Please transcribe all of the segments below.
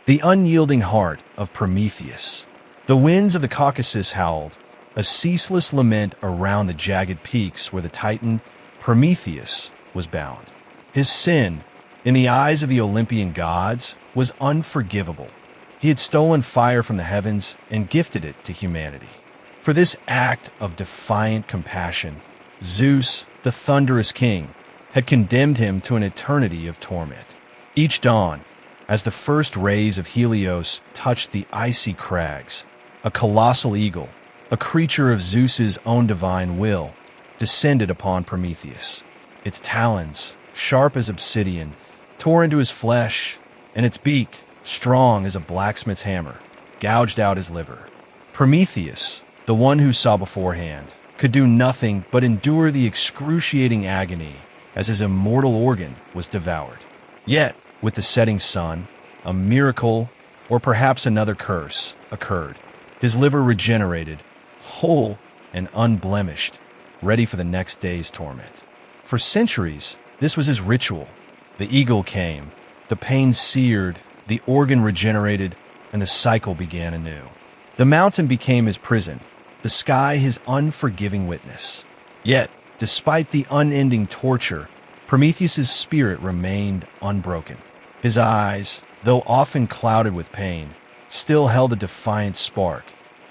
The unyielding heart of Prometheus. The winds of the Caucasus howled, a ceaseless lament around the jagged peaks where the Titan Prometheus was bound. His sin, in the eyes of the Olympian gods, was unforgivable. He had stolen fire from the heavens and gifted it to humanity. For this act of defiant compassion, Zeus, the thunderous king, had condemned him to an eternity of torment. Each dawn, as the first rays of Helios touched the icy crags, a colossal eagle, a creature of Zeus's own divine will, descended upon Prometheus. Its talons, sharp as obsidian, tore into his flesh, and its beak, strong as a blacksmith's hammer, gouged out his liver. Prometheus, the one who saw beforehand, could do nothing but endure the excruciating agony as his immortal organ was devoured. Yet, with the setting sun, a miracle, or perhaps another curse, occurred. His liver regenerated, whole and unblemished, ready for the next day's torment. For centuries, this was his ritual. The eagle came, the pain seared, the organ regenerated, and the cycle began anew. The mountain became his prison, the sky his unforgiving witness. Yet, despite the unending torture, Prometheus's spirit remained unbroken. His eyes, though often clouded with pain, still held a defiant spark,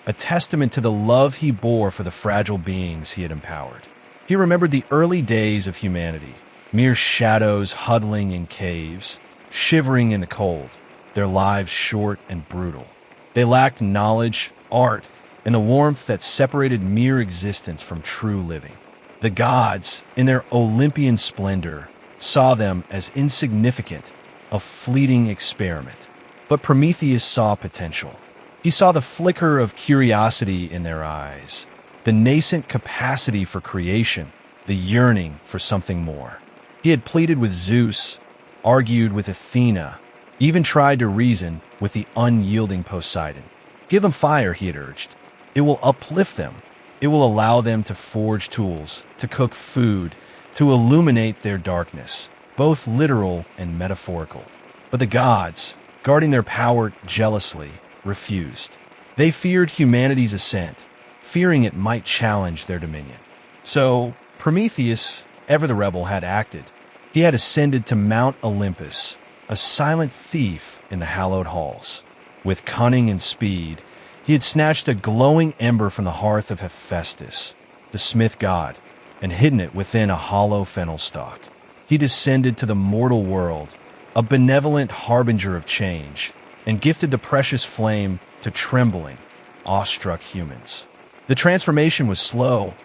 a testament to the love he bore for the fragile beings he had empowered. He remembered the early days of humanity, mere shadows huddling in caves, shivering in the cold, their lives short and brutal. They lacked knowledge, art, and the warmth that separated mere existence from true living. The gods, in their Olympian splendor, saw them as insignificant, a fleeting experiment. But Prometheus saw potential. He saw the flicker of curiosity in their eyes, the nascent capacity for creation, the yearning for something more. He had pleaded with Zeus, argued with Athena, even tried to reason with the unyielding Poseidon. Give them fire, he had urged. It will uplift them. It will allow them to forge tools, to cook food, to illuminate their darkness, both literal and metaphorical. But the gods, guarding their power jealously, refused. They feared humanity's ascent, fearing it might challenge their dominion. So, Prometheus, ever the rebel, had acted. He had ascended to Mount Olympus, a silent thief in the hallowed halls. With cunning and speed, he had snatched a glowing ember from the hearth of Hephaestus, the smith god, and hidden it within a hollow fennel stalk. He descended to the mortal world, a benevolent harbinger of change, and gifted the precious flame to trembling, awestruck humans. The transformation was slow,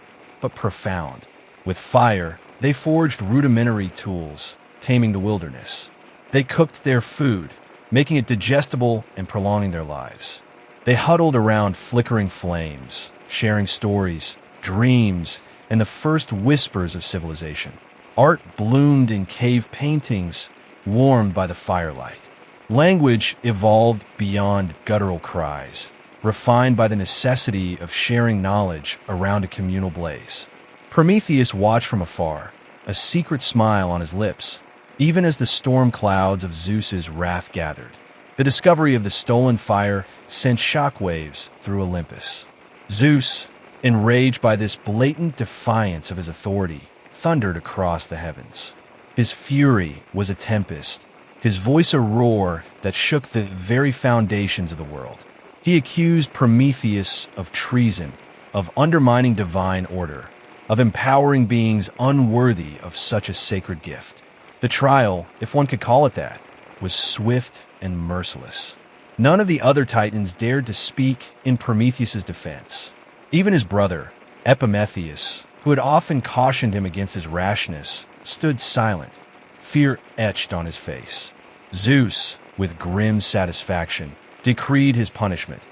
but profound. With fire, they forged rudimentary tools, taming the wilderness. They cooked their food, making it digestible and prolonging their lives. They huddled around flickering flames, sharing stories, dreams, and the first whispers of civilization. Art bloomed in cave paintings, warmed by the firelight. Language evolved beyond guttural cries, refined by the necessity of sharing knowledge around a communal blaze. Prometheus watched from afar, a secret smile on his lips, even as the storm clouds of Zeus's wrath gathered. The discovery of the stolen fire sent shockwaves through Olympus. Zeus, enraged by this blatant defiance of his authority, thundered across the heavens. His fury was a tempest, his voice a roar that shook the very foundations of the world. He accused Prometheus of treason, of undermining divine order, of empowering beings unworthy of such a sacred gift. The trial, if one could call it that, was swift and merciless. None of the other Titans dared to speak in Prometheus's defense. Even his brother, Epimetheus, who had often cautioned him against his rashness, stood silent, fear etched on his face. Zeus, with grim satisfaction, decreed his punishment.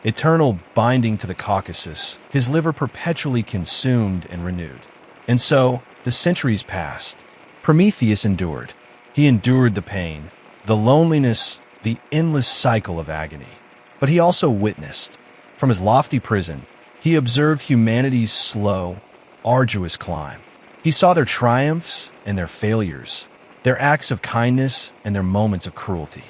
Eternal binding to the Caucasus, his liver perpetually consumed and renewed. And so, the centuries passed. Prometheus endured. He endured the pain, the loneliness, the endless cycle of agony. But he also witnessed. From his lofty prison, he observed humanity's slow, arduous climb. He saw their triumphs and their failures, their acts of kindness and their moments of cruelty.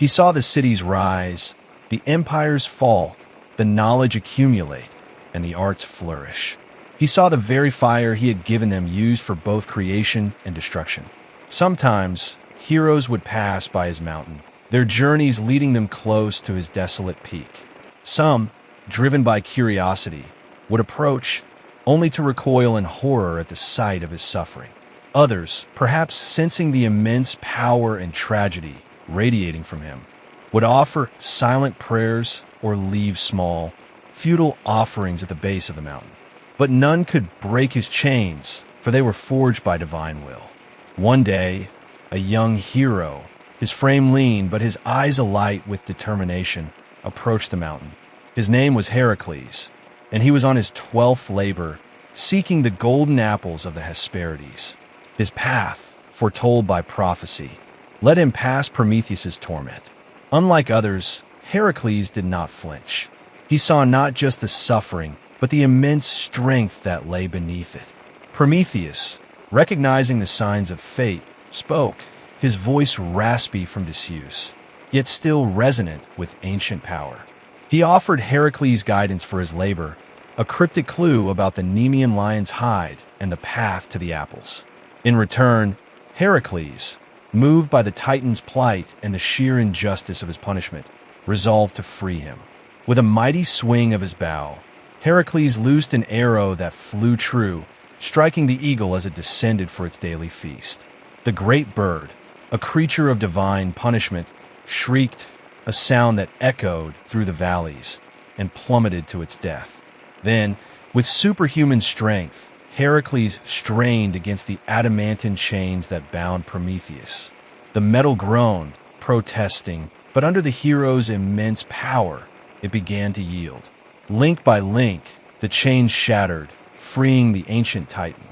He saw the cities rise, the empires fall, the knowledge accumulate, and the arts flourish. He saw the very fire he had given them used for both creation and destruction. Sometimes, heroes would pass by his mountain, their journeys leading them close to his desolate peak. Some, driven by curiosity, would approach, only to recoil in horror at the sight of his suffering. Others, perhaps sensing the immense power and tragedy radiating from him, would offer silent prayers or leave small, futile offerings at the base of the mountain. But none could break his chains, for they were forged by divine will. One day, a young hero, his frame lean but his eyes alight with determination, approached the mountain. His name was Heracles, and he was on his 12th labor, seeking the golden apples of the Hesperides. His path, foretold by prophecy, led him past Prometheus's torment. Unlike others, Heracles did not flinch. He saw not just the suffering, but the immense strength that lay beneath it. Prometheus, recognizing the signs of fate, spoke, his voice raspy from disuse, yet still resonant with ancient power. He offered Heracles guidance for his labor, a cryptic clue about the Nemean lion's hide and the path to the apples. In return, Heracles, moved by the Titan's plight and the sheer injustice of his punishment, resolved to free him. With a mighty swing of his bow, Heracles loosed an arrow that flew true, striking the eagle as it descended for its daily feast. The great bird, a creature of divine punishment, shrieked, a sound that echoed through the valleys, and plummeted to its death. Then, with superhuman strength, Heracles strained against the adamantine chains that bound Prometheus. The metal groaned, protesting, but under the hero's immense power, it began to yield. Link by link, the chains shattered, freeing the ancient Titan.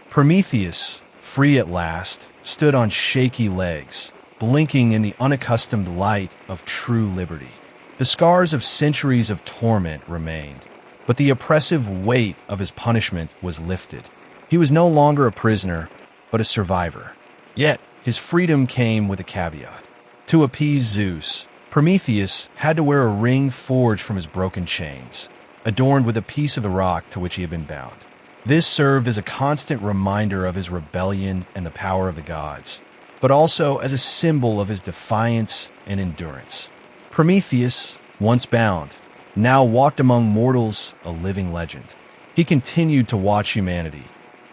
Prometheus, free at last, stood on shaky legs, blinking in the unaccustomed light of true liberty. The scars of centuries of torment remained, but the oppressive weight of his punishment was lifted. He was no longer a prisoner, but a survivor. Yet, his freedom came with a caveat. To appease Zeus, Prometheus had to wear a ring forged from his broken chains, adorned with a piece of the rock to which he had been bound. This served as a constant reminder of his rebellion and the power of the gods, but also as a symbol of his defiance and endurance. Prometheus, once bound, now walked among mortals, a living legend. He continued to watch humanity,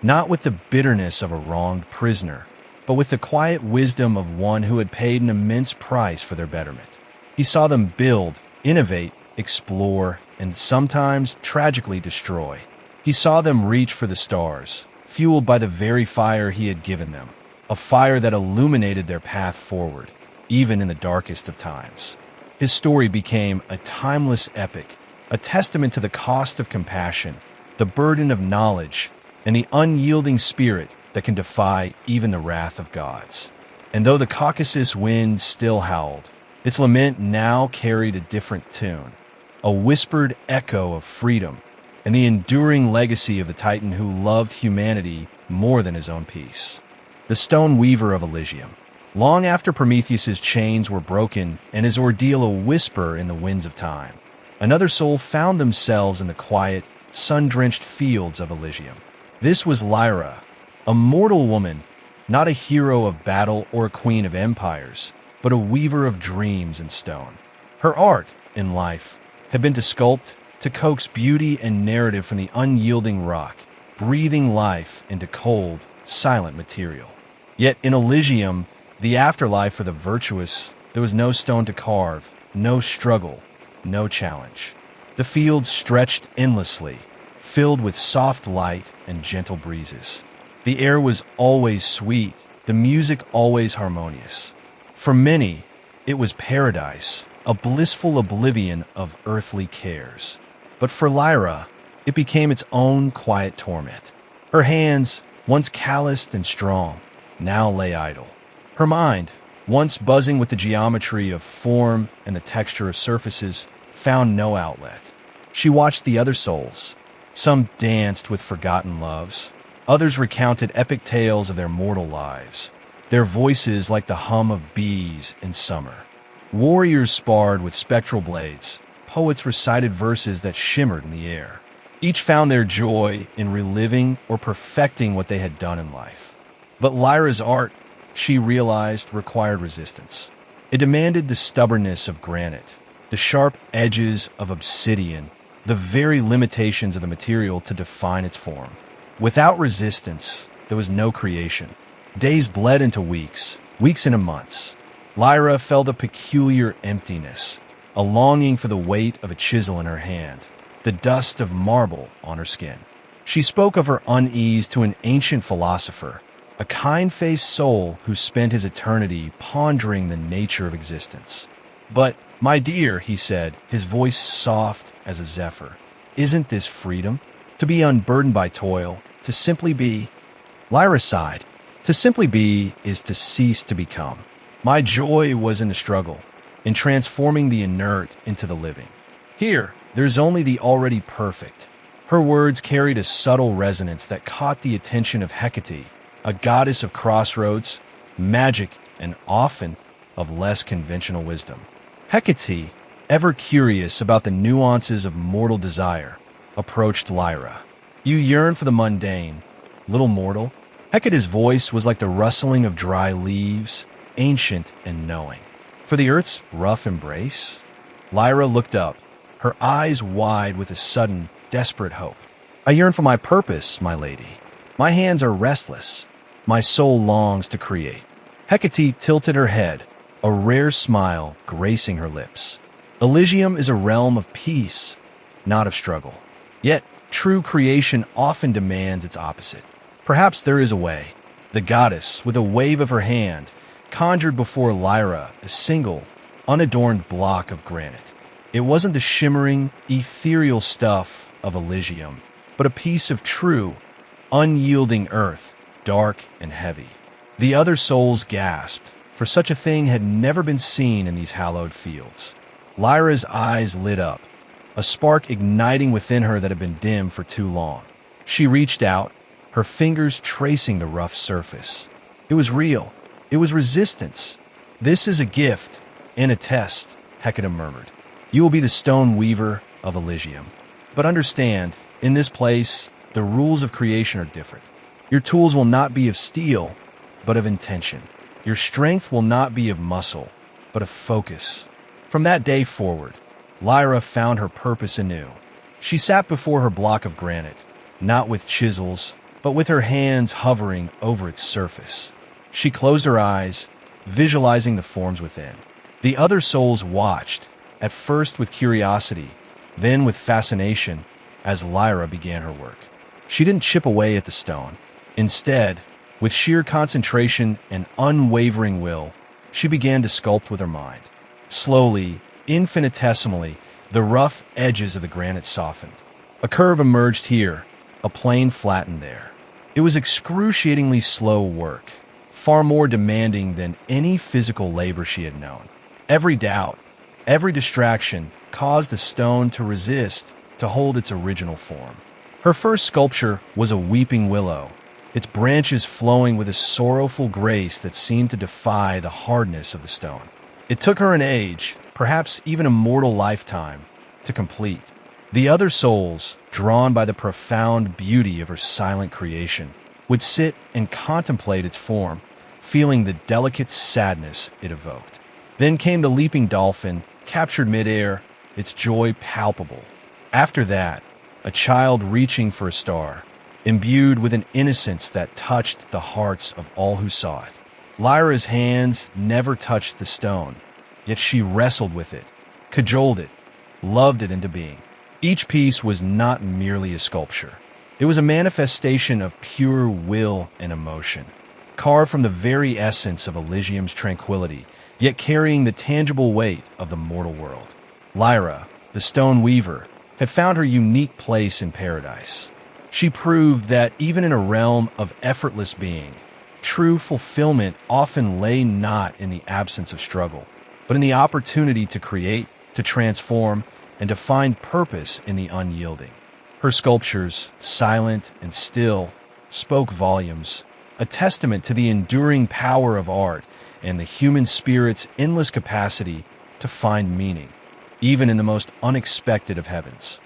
not with the bitterness of a wronged prisoner, but with the quiet wisdom of one who had paid an immense price for their betterment. He saw them build, innovate, explore, and sometimes tragically destroy. He saw them reach for the stars, fueled by the very fire he had given them, a fire that illuminated their path forward, even in the darkest of times. His story became a timeless epic, a testament to the cost of compassion, the burden of knowledge, and the unyielding spirit that can defy even the wrath of gods. And though the Caucasus wind still howled, its lament now carried a different tune, a whispered echo of freedom, and the enduring legacy of the Titan who loved humanity more than his own peace. The stone weaver of Elysium. Long after Prometheus's chains were broken and his ordeal a whisper in the winds of time, another soul found themselves in the quiet, sun-drenched fields of Elysium. This was Lyra, a mortal woman, not a hero of battle or a queen of empires, but a weaver of dreams in stone. Her art, in life, had been to sculpt, to coax beauty and narrative from the unyielding rock, breathing life into cold, silent material. Yet in Elysium, the afterlife for the virtuous, there was no stone to carve, no struggle, no challenge. The fields stretched endlessly, filled with soft light and gentle breezes. The air was always sweet, the music always harmonious. For many, it was paradise, a blissful oblivion of earthly cares. But for Lyra, it became its own quiet torment. Her hands, once calloused and strong, now lay idle. Her mind, once buzzing with the geometry of form and the texture of surfaces, found no outlet. She watched the other souls. Some danced with forgotten loves. Others recounted epic tales of their mortal lives, their voices like the hum of bees in summer. Warriors sparred with spectral blades. Poets recited verses that shimmered in the air. Each found their joy in reliving or perfecting what they had done in life. But Lyra's art, she realized, required resistance. It demanded the stubbornness of granite, the sharp edges of obsidian, the very limitations of the material to define its form. Without resistance, there was no creation. Days bled into weeks, weeks into months. Lyra felt a peculiar emptiness, a longing for the weight of a chisel in her hand, the dust of marble on her skin. She spoke of her unease to an ancient philosopher, a kind-faced soul who spent his eternity pondering the nature of existence. "But, my dear," he said, his voice soft as a zephyr, "isn't this freedom? To be unburdened by toil, to simply be—" Lyra sighed. "To simply be is to cease to become. My joy was in the struggle, in transforming the inert into the living. Here, there's only the already perfect." Her words carried a subtle resonance that caught the attention of Hecate, a goddess of crossroads, magic, and often of less conventional wisdom. Hecate, ever curious about the nuances of mortal desire, approached Lyra. "You yearn for the mundane, little mortal?" Hecate's voice was like the rustling of dry leaves, ancient and knowing. "For the earth's rough embrace?" Lyra looked up, her eyes wide with a sudden, desperate hope. "I yearn for my purpose, my lady. My hands are restless. My soul longs to create." Hecate tilted her head, a rare smile gracing her lips. "Elysium is a realm of peace, not of struggle. Yet, true creation often demands its opposite. Perhaps there is a way." The goddess, with a wave of her hand, conjured before Lyra a single, unadorned block of granite. It wasn't the shimmering, ethereal stuff of Elysium, but a piece of true, unyielding earth, dark and heavy. The other souls gasped, for such a thing had never been seen in these hallowed fields. Lyra's eyes lit up, a spark igniting within her that had been dim for too long. She reached out, her fingers tracing the rough surface. It was real. It was resistance. "This is a gift and a test," Hecate murmured. "You will be the stone weaver of Elysium. But understand, in this place, the rules of creation are different. Your tools will not be of steel, but of intention. Your strength will not be of muscle, but of focus." From that day forward, Lyra found her purpose anew. She sat before her block of granite, not with chisels, but with her hands hovering over its surface. She closed her eyes, visualizing the forms within. The other souls watched, at first with curiosity, then with fascination, as Lyra began her work. She didn't chip away at the stone. Instead, with sheer concentration and unwavering will, she began to sculpt with her mind. Slowly, infinitesimally, the rough edges of the granite softened. A curve emerged here, a plane flattened there. It was excruciatingly slow work, far more demanding than any physical labor she had known. Every doubt, every distraction caused the stone to resist, to hold its original form. Her first sculpture was a weeping willow, its branches flowing with a sorrowful grace that seemed to defy the hardness of the stone. It took her an age, perhaps even a mortal lifetime, to complete. The other souls, drawn by the profound beauty of her silent creation, would sit and contemplate its form, feeling the delicate sadness it evoked. Then came the leaping dolphin, captured midair, its joy palpable. After that, a child reaching for a star, imbued with an innocence that touched the hearts of all who saw it. Lyra's hands never touched the stone, yet she wrestled with it, cajoled it, loved it into being. Each piece was not merely a sculpture. It was a manifestation of pure will and emotion, carved from the very essence of Elysium's tranquility, yet carrying the tangible weight of the mortal world. Lyra, the stone weaver, had found her unique place in paradise. She proved that even in a realm of effortless being, true fulfillment often lay not in the absence of struggle, but in the opportunity to create, to transform, and to find purpose in the unyielding. Her sculptures, silent and still, spoke volumes, a testament to the enduring power of art and the human spirit's endless capacity to find meaning, even in the most unexpected of heavens.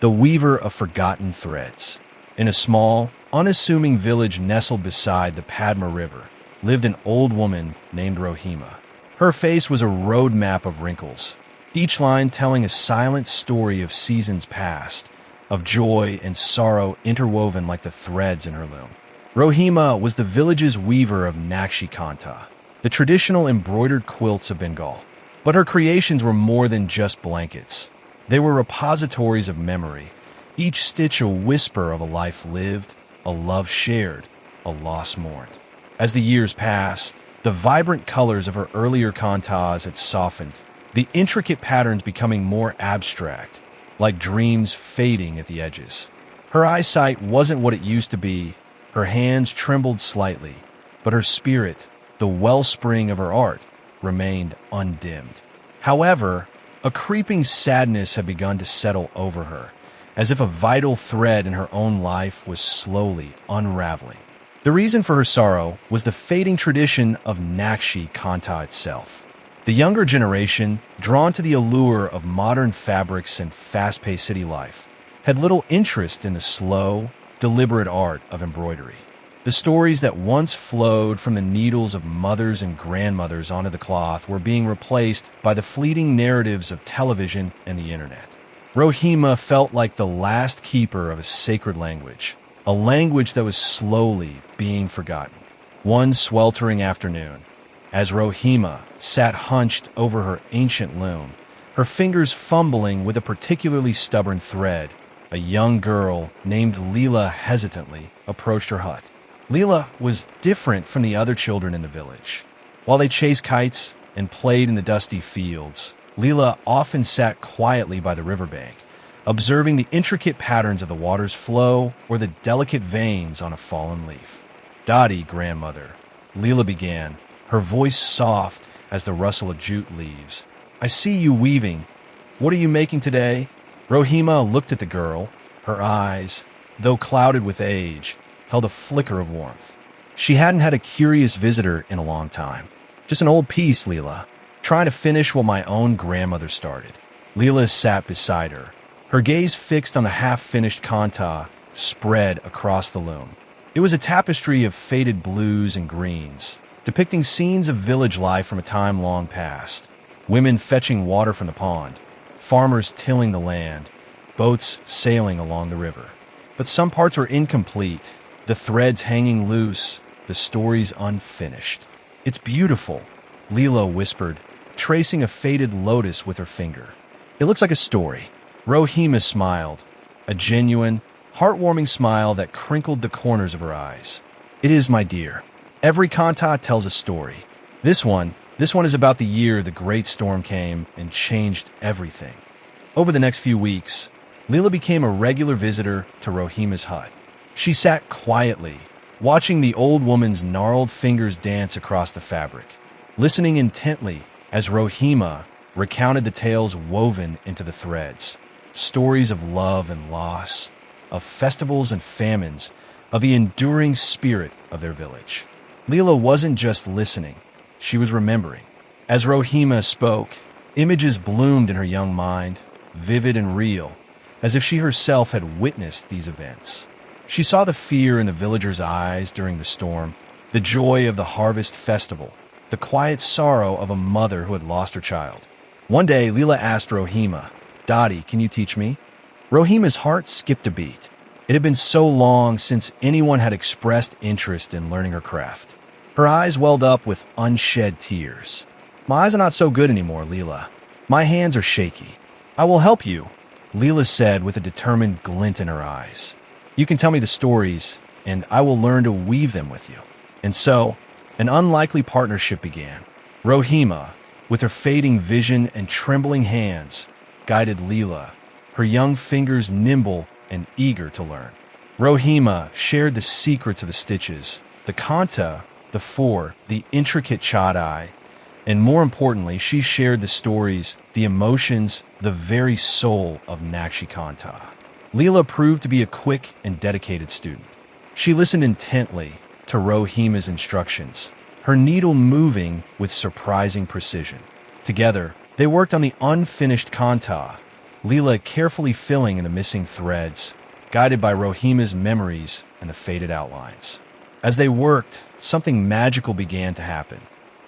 The weaver of forgotten threads. In a small, unassuming village nestled beside the Padma River, lived an old woman named Rohima. Her face was a road map of wrinkles, each line telling a silent story of seasons past, of joy and sorrow interwoven like the threads in her loom. Rohima was the village's weaver of Nakshi Kanta, the traditional embroidered quilts of Bengal. But her creations were more than just blankets. They were repositories of memory, each stitch a whisper of a life lived, a love shared, a loss mourned. As the years passed, the vibrant colors of her earlier kantas had softened, the intricate patterns becoming more abstract, like dreams fading at the edges. Her eyesight wasn't what it used to be, her hands trembled slightly, but her spirit, the wellspring of her art, remained undimmed. However, a creeping sadness had begun to settle over her, as if a vital thread in her own life was slowly unraveling. The reason for her sorrow was the fading tradition of Nakshi Kanta itself. The younger generation, drawn to the allure of modern fabrics and fast-paced city life, had little interest in the slow, deliberate art of embroidery. The stories that once flowed from the needles of mothers and grandmothers onto the cloth were being replaced by the fleeting narratives of television and the internet. Rohima felt like the last keeper of a sacred language, a language that was slowly being forgotten. One sweltering afternoon, as Rohima sat hunched over her ancient loom, her fingers fumbling with a particularly stubborn thread, a young girl named Leela hesitantly approached her hut. Leela was different from the other children in the village. While they chased kites and played in the dusty fields, Leela often sat quietly by the riverbank, observing the intricate patterns of the water's flow or the delicate veins on a fallen leaf. "Dottie, grandmother," Leela began, her voice soft as the rustle of jute leaves. "I see you weaving. What are you making today?" Rohima looked at the girl. Her eyes, though clouded with age, held a flicker of warmth. She hadn't had a curious visitor in a long time. "Just an old piece, Leela. Trying to finish what my own grandmother started." Leela sat beside her, her gaze fixed on the half-finished kanta spread across the loom. It was a tapestry of faded blues and greens, depicting scenes of village life from a time long past. Women fetching water from the pond, farmers tilling the land, boats sailing along the river. But some parts were incomplete, the threads hanging loose, the stories unfinished. "It's beautiful," Leela whispered, tracing a faded lotus with her finger. "It looks like a story." Rohima smiled, a genuine, heartwarming smile that crinkled the corners of her eyes. "It is, my dear. Every kanta tells a story. This one is about the year the great storm came and changed everything." Over the next few weeks, Leela became a regular visitor to Rohima's hut. She sat quietly, watching the old woman's gnarled fingers dance across the fabric, listening intently as Rohima recounted the tales woven into the threads, stories of love and loss, of festivals and famines, of the enduring spirit of their village. Leela wasn't just listening, she was remembering. As Rohima spoke, images bloomed in her young mind, vivid and real, as if she herself had witnessed these events. She saw the fear in the villagers' eyes during the storm, the joy of the harvest festival, the quiet sorrow of a mother who had lost her child. One day, Leela asked Rohima, "Dottie, can you teach me?" Rohima's heart skipped a beat. It had been so long since anyone had expressed interest in learning her craft. Her eyes welled up with unshed tears. "My eyes are not so good anymore, Leela. My hands are shaky." "I will help you," Leela said with a determined glint in her eyes. "You can tell me the stories, and I will learn to weave them with you." And so, an unlikely partnership began. Rohima, with her fading vision and trembling hands, guided Leela, her young fingers nimble and eager to learn. Rohima shared the secrets of the stitches, the kanta, the four, the intricate chadai, and more importantly, she shared the stories, the emotions, the very soul of Nakshi Kanta. Leela proved to be a quick and dedicated student. She listened intently to Rohima's instructions, her needle moving with surprising precision. Together, They worked on the unfinished kanta, Leela carefully filling in the missing threads, guided by Rohima's memories and the faded outlines. As they worked, something magical began to happen.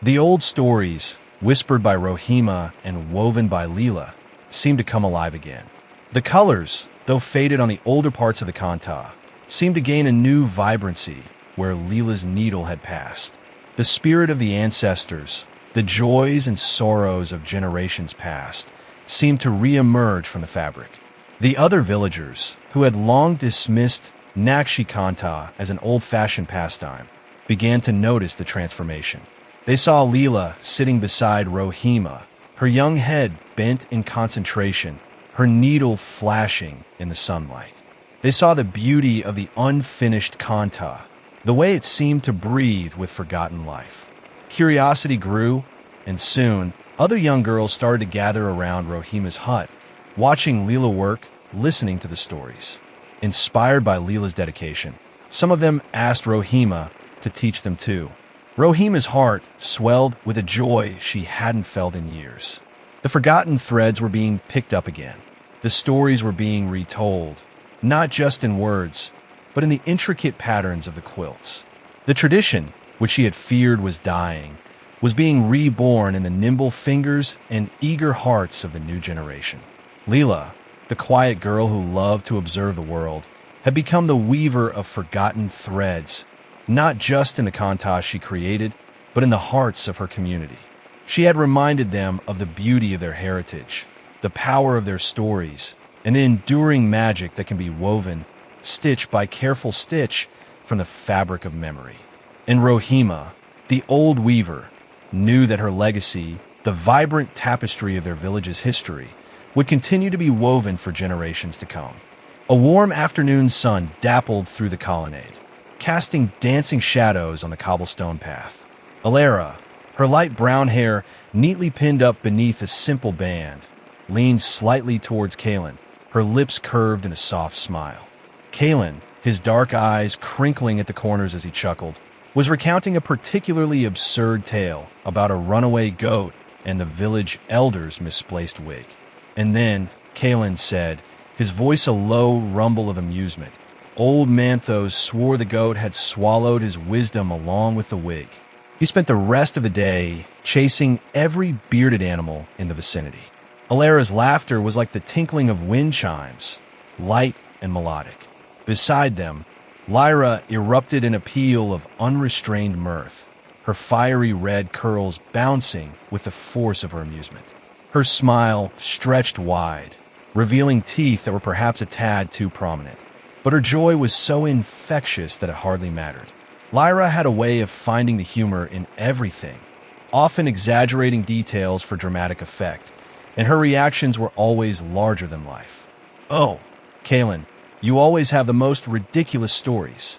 The old stories, whispered by Rohima and woven by Leela, seemed to come alive again. The colors, though faded on the older parts of the kanta, seemed to gain a new vibrancy where Leela's needle had passed. The spirit of the ancestors, the joys and sorrows of generations past, seemed to re-emerge from the fabric. The other villagers, who had long dismissed Nakshi Kanta as an old-fashioned pastime, began to notice the transformation. They saw Leela sitting beside Rohima, her young head bent in concentration, her needle flashing in the sunlight. They saw the beauty of the unfinished kanta, the way it seemed to breathe with forgotten life. Curiosity grew, and soon, other young girls started to gather around Rohima's hut, watching Leela work, listening to the stories. Inspired by Leela's dedication, some of them asked Rohima to teach them too. Rohima's heart swelled with a joy she hadn't felt in years. The forgotten threads were being picked up again. The stories were being retold, not just in words, but in the intricate patterns of the quilts. The tradition, which she had feared was dying, was being reborn in the nimble fingers and eager hearts of the new generation. Leela, the quiet girl who loved to observe the world, had become the weaver of forgotten threads, not just in the kanta she created, but in the hearts of her community. She had reminded them of the beauty of their heritage, the power of their stories, and the enduring magic that can be woven, stitch by careful stitch, from the fabric of memory. And Rohima, the old weaver, knew that her legacy, the vibrant tapestry of their village's history, would continue to be woven for generations to come. A warm afternoon sun dappled through the colonnade, casting dancing shadows on the cobblestone path. Alara, her light brown hair neatly pinned up beneath a simple band, leaned slightly towards Kalen, her lips curved in a soft smile. Kalen, his dark eyes crinkling at the corners as he chuckled, was recounting a particularly absurd tale about a runaway goat and the village elder's misplaced wig. And then, Kalen said, his voice a low rumble of amusement, old Manthos swore the goat had swallowed his wisdom along with the wig. He spent the rest of the day chasing every bearded animal in the vicinity. Alara's laughter was like the tinkling of wind chimes, light and melodic. Beside them, Lyra erupted in a peal of unrestrained mirth, her fiery red curls bouncing with the force of her amusement. Her smile stretched wide, revealing teeth that were perhaps a tad too prominent. But her joy was so infectious that it hardly mattered. Lyra had a way of finding the humor in everything, often exaggerating details for dramatic effect, and her reactions were always larger than life. "Oh, Kalen, you always have the most ridiculous stories,"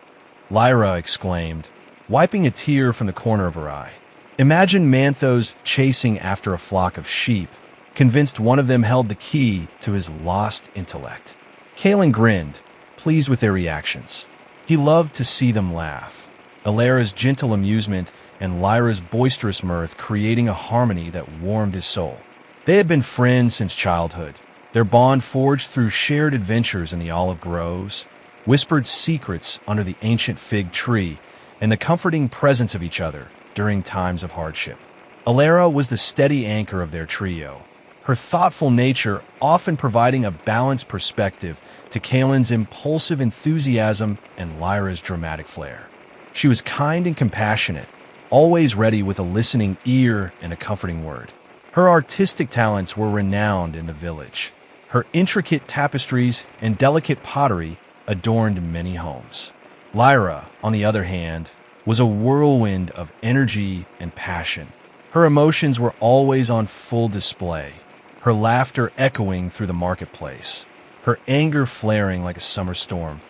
Lyra exclaimed, wiping a tear from the corner of her eye. Imagine Manthos chasing after a flock of sheep, convinced one of them held the key to his lost intellect. Kalen grinned, pleased with their reactions. He loved to see them laugh, Alara's gentle amusement and Lyra's boisterous mirth creating a harmony that warmed his soul. They had been friends since childhood, their bond forged through shared adventures in the olive groves, whispered secrets under the ancient fig tree, and the comforting presence of each other during times of hardship. Alara was the steady anchor of their trio, her thoughtful nature often providing a balanced perspective to Kalen's impulsive enthusiasm and Lyra's dramatic flair. She was kind and compassionate, always ready with a listening ear and a comforting word. Her artistic talents were renowned in the village. Her intricate tapestries and delicate pottery adorned many homes. Lyra, on the other hand, was a whirlwind of energy and passion. Her emotions were always on full display, her laughter echoing through the marketplace, her anger flaring like a summer storm,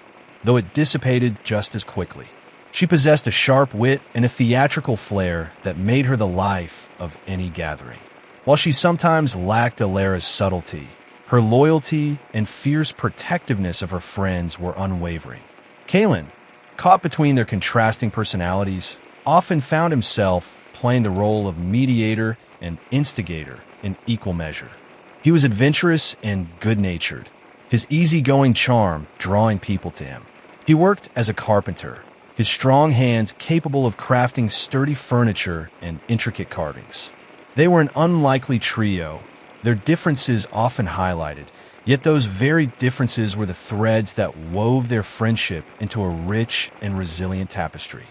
though it dissipated just as quickly. She possessed a sharp wit and a theatrical flair that made her the life of any gathering. While she sometimes lacked Alara's subtlety, her loyalty and fierce protectiveness of her friends were unwavering. Kalen, caught between their contrasting personalities, often found himself playing the role of mediator and instigator in equal measure. He was adventurous and good-natured, his easygoing charm drawing people to him. He worked as a carpenter, his strong hands capable of crafting sturdy furniture and intricate carvings. They were an unlikely trio, their differences often highlighted, yet those very differences were the threads that wove their friendship into a rich and resilient tapestry.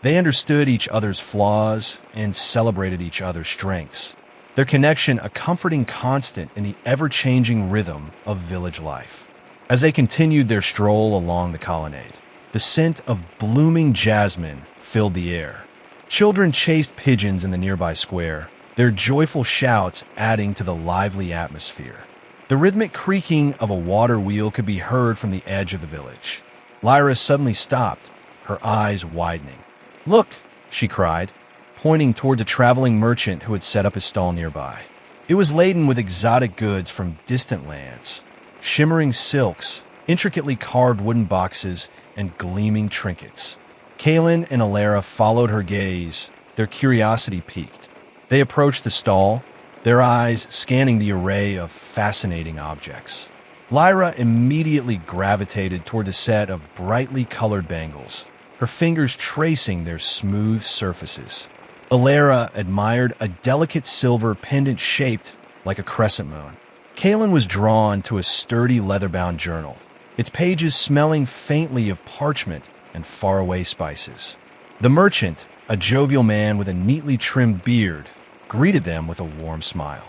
They understood each other's flaws and celebrated each other's strengths, their connection a comforting constant in the ever-changing rhythm of village life. As they continued their stroll along the colonnade, the scent of blooming jasmine filled the air. Children chased pigeons in the nearby square, their joyful shouts adding to the lively atmosphere. The rhythmic creaking of a water wheel could be heard from the edge of the village. Lyra suddenly stopped, her eyes widening. "Look!" she cried, pointing towards a traveling merchant who had set up his stall nearby. It was laden with exotic goods from distant lands, shimmering silks, intricately carved wooden boxes, and gleaming trinkets. Kaelin and Alara followed her gaze, their curiosity piqued. They approached the stall, their eyes scanning the array of fascinating objects. Lyra immediately gravitated toward the set of brightly colored bangles, her fingers tracing their smooth surfaces. Alara admired a delicate silver pendant shaped like a crescent moon. Kaelin was drawn to a sturdy leather-bound journal, its pages smelling faintly of parchment and faraway spices. The merchant, a jovial man with a neatly trimmed beard, greeted them with a warm smile.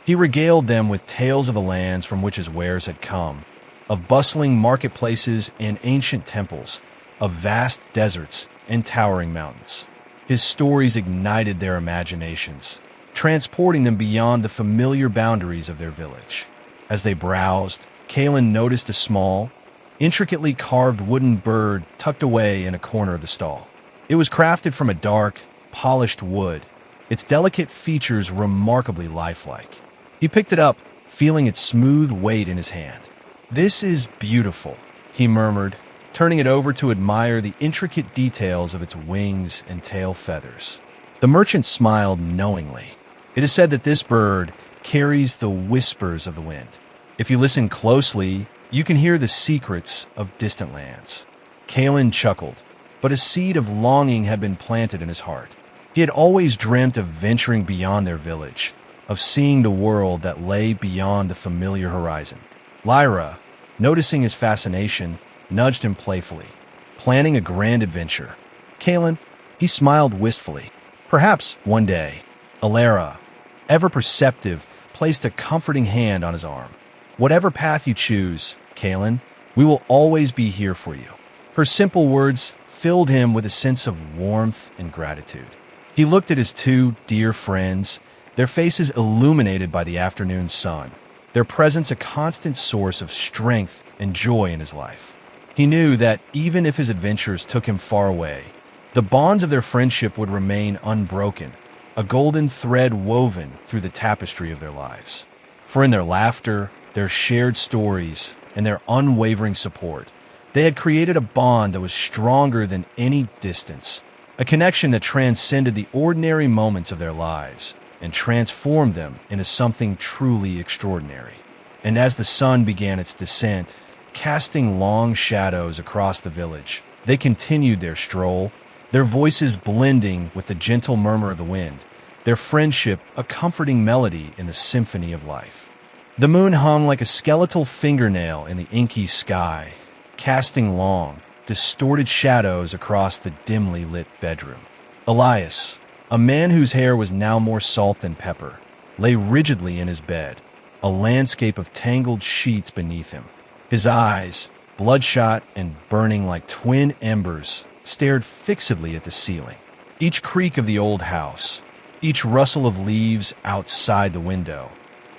He regaled them with tales of the lands from which his wares had come, of bustling marketplaces and ancient temples, of vast deserts and towering mountains. His stories ignited their imaginations, transporting them beyond the familiar boundaries of their village. As they browsed, Kaelin noticed a small, intricately carved wooden bird tucked away in a corner of the stall. It was crafted from a dark, polished wood, its delicate features remarkably lifelike. He picked it up, feeling its smooth weight in his hand. "This is beautiful," he murmured, turning it over to admire the intricate details of its wings and tail feathers. The merchant smiled knowingly. "It is said that this bird carries the whispers of the wind. If you listen closely, you can hear the secrets of distant lands." Kaelin chuckled, but a seed of longing had been planted in his heart. He had always dreamt of venturing beyond their village, of seeing the world that lay beyond the familiar horizon. Lyra, noticing his fascination, nudged him playfully, planning a grand adventure. "Kaelin," he smiled wistfully. "Perhaps one day." Alara, ever perceptive, placed a comforting hand on his arm. "Whatever path you choose, Kaelin, we will always be here for you." Her simple words filled him with a sense of warmth and gratitude. He looked at his two dear friends, their faces illuminated by the afternoon sun, their presence a constant source of strength and joy in his life. He knew that even if his adventures took him far away, the bonds of their friendship would remain unbroken, a golden thread woven through the tapestry of their lives. For in their laughter, their shared stories, and their unwavering support, they had created a bond that was stronger than any distance, a connection that transcended the ordinary moments of their lives and transformed them into something truly extraordinary. And as the sun began its descent, casting long shadows across the village, they continued their stroll, their voices blending with the gentle murmur of the wind, their friendship a comforting melody in the symphony of life. The moon hung like a skeletal fingernail in the inky sky, casting long, distorted shadows across the dimly lit bedroom. Elias, a man whose hair was now more salt than pepper, lay rigidly in his bed, a landscape of tangled sheets beneath him. His eyes, bloodshot and burning like twin embers, stared fixedly at the ceiling. Each creak of the old house, each rustle of leaves outside the window,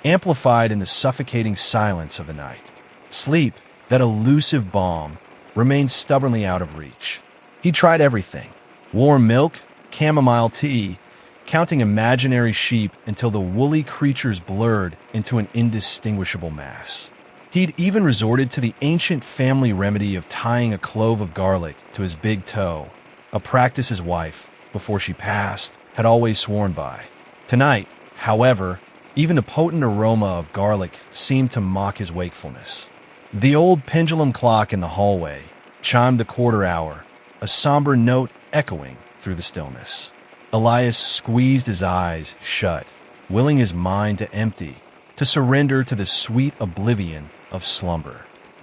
amplified in the suffocating silence of the night. Sleep, that elusive balm, remained stubbornly out of reach. He tried everything: warm milk, chamomile tea, counting imaginary sheep until the woolly creatures blurred into an indistinguishable mass. He'd even resorted to the ancient family remedy of tying a clove of garlic to his big toe, a practice his wife, before she passed, had always sworn by. Tonight, however, Even the potent aroma of garlic seemed to mock his wakefulness. The old pendulum clock in the hallway chimed the quarter hour, a somber note echoing through the stillness. Elias squeezed his eyes shut, willing his mind to empty, to surrender to the sweet oblivion of slumber.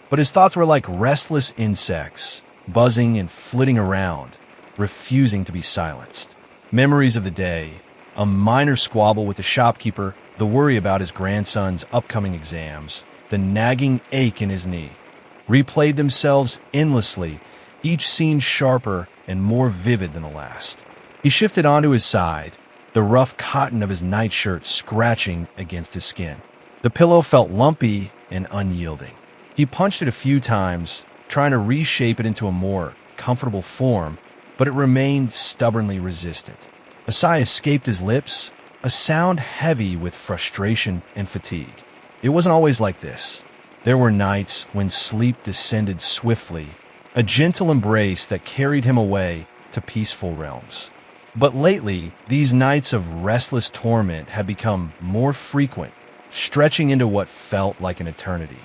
But his thoughts were like restless insects, buzzing and flitting around, refusing to be silenced. Memories of the day, a minor squabble with the shopkeeper, the worry about his grandson's upcoming exams, the nagging ache in his knee, replayed themselves endlessly, each scene sharper and more vivid than the last. He shifted onto his side, the rough cotton of his nightshirt scratching against his skin. The pillow felt lumpy and unyielding. He punched it a few times, trying to reshape it into a more comfortable form, but it remained stubbornly resistant. A sigh escaped his lips, a sound heavy with frustration and fatigue. It wasn't always like this. There were nights when sleep descended swiftly, a gentle embrace that carried him away to peaceful realms. But lately, these nights of restless torment had become more frequent, stretching into what felt like an eternity.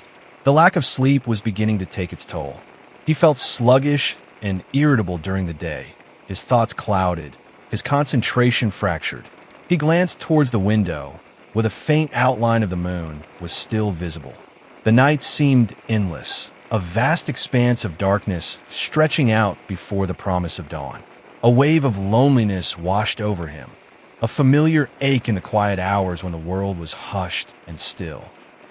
The lack of sleep was beginning to take its toll. He felt sluggish and irritable during the day, his thoughts clouded, his concentration fractured. He glanced towards the window, where the faint outline of the moon was still visible. The night seemed endless, a vast expanse of darkness stretching out before the promise of dawn. A wave of loneliness washed over him, a familiar ache in the quiet hours when the world was hushed and still.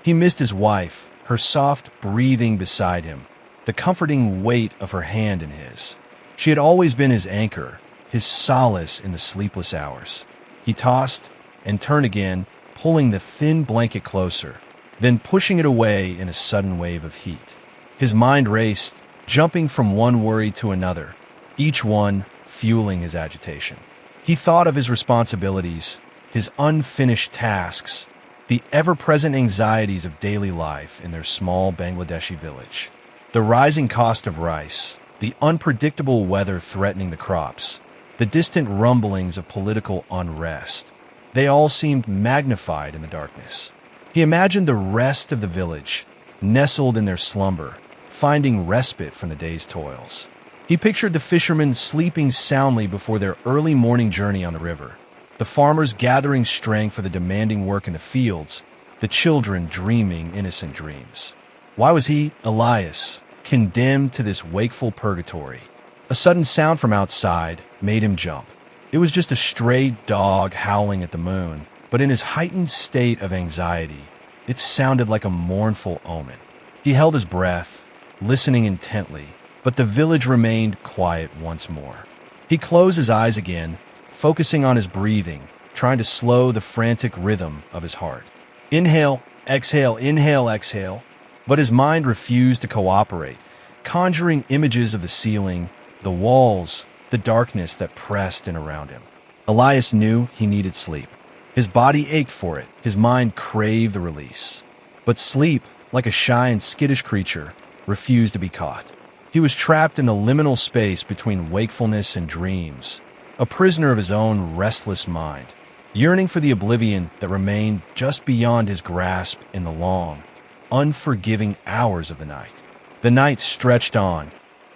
He missed his wife, her soft breathing beside him, the comforting weight of her hand in his. She had always been his anchor, his solace in the sleepless hours. He tossed and turned again, pulling the thin blanket closer, then pushing it away in a sudden wave of heat. His mind raced, jumping from one worry to another, each one fueling his agitation. He thought of his responsibilities, his unfinished tasks, the ever-present anxieties of daily life in their small Bangladeshi village. The rising cost of rice, the unpredictable weather threatening the crops, the distant rumblings of political unrest. They all seemed magnified in the darkness. He imagined the rest of the village, nestled in their slumber, finding respite from the day's toils. He pictured the fishermen sleeping soundly before their early morning journey on the river, the farmers gathering strength for the demanding work in the fields, the children dreaming innocent dreams. Why was he, Elias, condemned to this wakeful purgatory? A sudden sound from outside made him jump. It was just a stray dog howling at the moon, but in his heightened state of anxiety, it sounded like a mournful omen. He held his breath, listening intently, but the village remained quiet once more. He closed his eyes again, focusing on his breathing, trying to slow the frantic rhythm of his heart. Inhale, exhale, but his mind refused to cooperate, conjuring images of the ceiling, the walls, the darkness that pressed in around him. Elias knew he needed sleep. His body ached for it, his mind craved the release. But sleep, like a shy and skittish creature, refused to be caught. He was trapped in the liminal space between wakefulness and dreams, a prisoner of his own restless mind, yearning for the oblivion that remained just beyond his grasp in the long, unforgiving hours of the night. The night stretched on,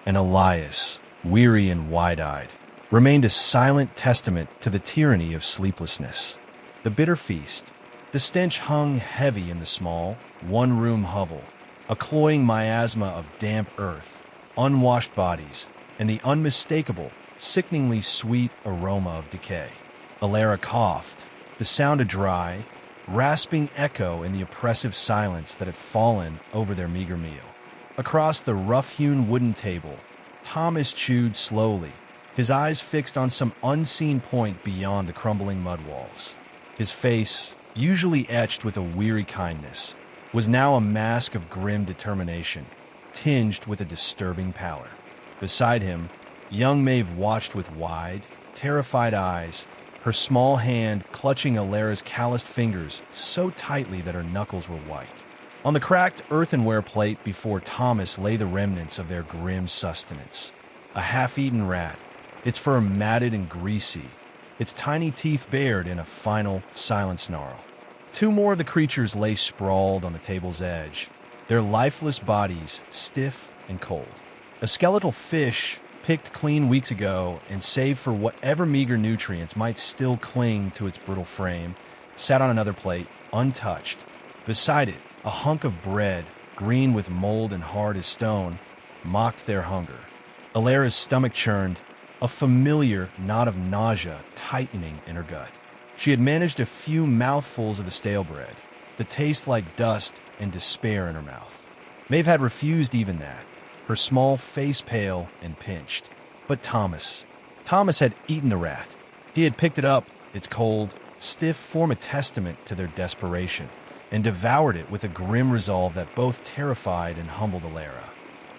and Elias, weary and wide-eyed, remained a silent testament to the tyranny of sleeplessness. The bitter feast, the stench hung heavy in the small, one-room hovel, a cloying miasma of damp earth, unwashed bodies, and the unmistakable, sickeningly sweet aroma of decay. Alara coughed, the sound a dry, rasping echo in the oppressive silence that had fallen over their meager meal. Across the rough-hewn wooden table, Thomas chewed slowly, his eyes fixed on some unseen point beyond the crumbling mud walls. His face, usually etched with a weary kindness, was now a mask of grim determination, tinged with a disturbing pallor. Beside him, young Maeve watched with wide, terrified eyes, her small hand clutching Alara's calloused fingers so tightly that her knuckles were white. On the cracked earthenware plate before Thomas lay the remnants of their grim sustenance. A half-eaten rat, its fur matted and greasy, its tiny teeth bared in a final, silent snarl. Two more of the creatures lay sprawled on the table's edge, their lifeless bodies stiff and cold. A skeletal fish, picked clean weeks ago and saved for whatever meager nutrients might still cling to its brittle frame, sat on another plate, untouched. Beside it, a hunk of bread, green with mold and hard as stone, mocked their hunger. Alera's stomach churned, a familiar knot of nausea tightening in her gut. She had managed a few mouthfuls of the stale bread, the taste like dust and despair in her mouth. Maeve had refused even that, her small face pale and pinched. But Thomas had eaten the rat. He had picked it up, its cold, stiff form a testament to their desperation, and devoured it with a grim resolve that both terrified and humbled Alera.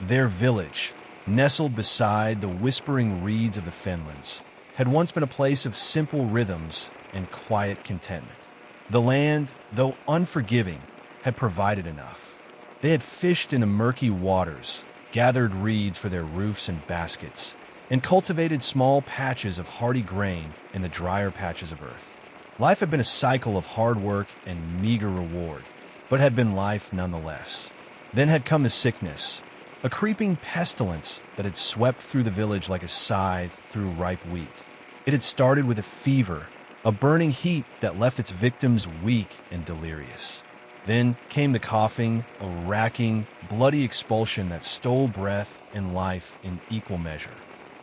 Their village, nestled beside the whispering reeds of the fenlands, had once been a place of simple rhythms and quiet contentment. The land, though unforgiving, had provided enough. They had fished in the murky waters, gathered reeds for their roofs and baskets, and cultivated small patches of hardy grain in the drier patches of earth. Life had been a cycle of hard work and meager reward, but had been life nonetheless. Then had come the sickness, a creeping pestilence that had swept through the village like a scythe through ripe wheat. It had started with a fever, a burning heat that left its victims weak and delirious. Then came the coughing, a racking, bloody expulsion that stole breath and life in equal measure.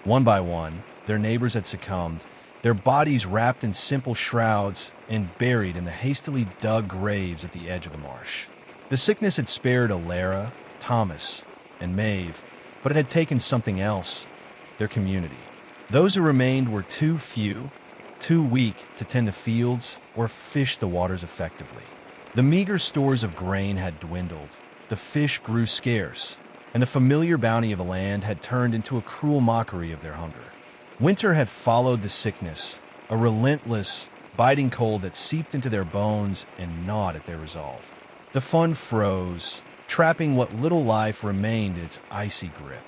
One by one, their neighbors had succumbed, their bodies wrapped in simple shrouds and buried in the hastily dug graves at the edge of the marsh. The sickness had spared Alera, Thomas, and Maeve, but it had taken something else, their community. Those who remained were too few, too weak to tend the fields or fish the waters effectively. The meager stores of grain had dwindled, the fish grew scarce, and the familiar bounty of the land had turned into a cruel mockery of their hunger. Winter had followed the sickness, a relentless, biting cold that seeped into their bones and gnawed at their resolve. The fun froze, trapping what little life remained in its icy grip.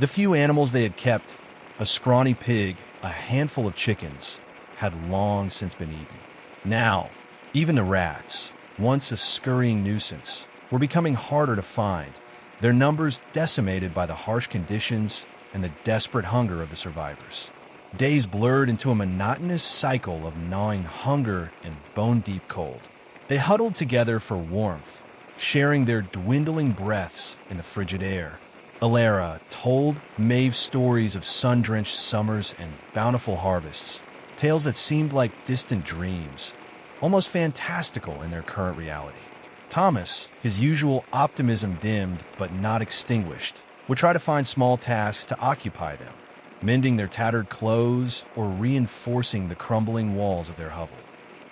The few animals they had kept, a scrawny pig, a handful of chickens, had long since been eaten. Now, even the rats, once a scurrying nuisance, were becoming harder to find, their numbers decimated by the harsh conditions and the desperate hunger of the survivors. Days blurred into a monotonous cycle of gnawing hunger and bone-deep cold. They huddled together for warmth, sharing their dwindling breaths in the frigid air. Alera told Maeve stories of sun-drenched summers and bountiful harvests, tales that seemed like distant dreams, almost fantastical in their current reality. Thomas, his usual optimism dimmed but not extinguished, would try to find small tasks to occupy them, mending their tattered clothes or reinforcing the crumbling walls of their hovel.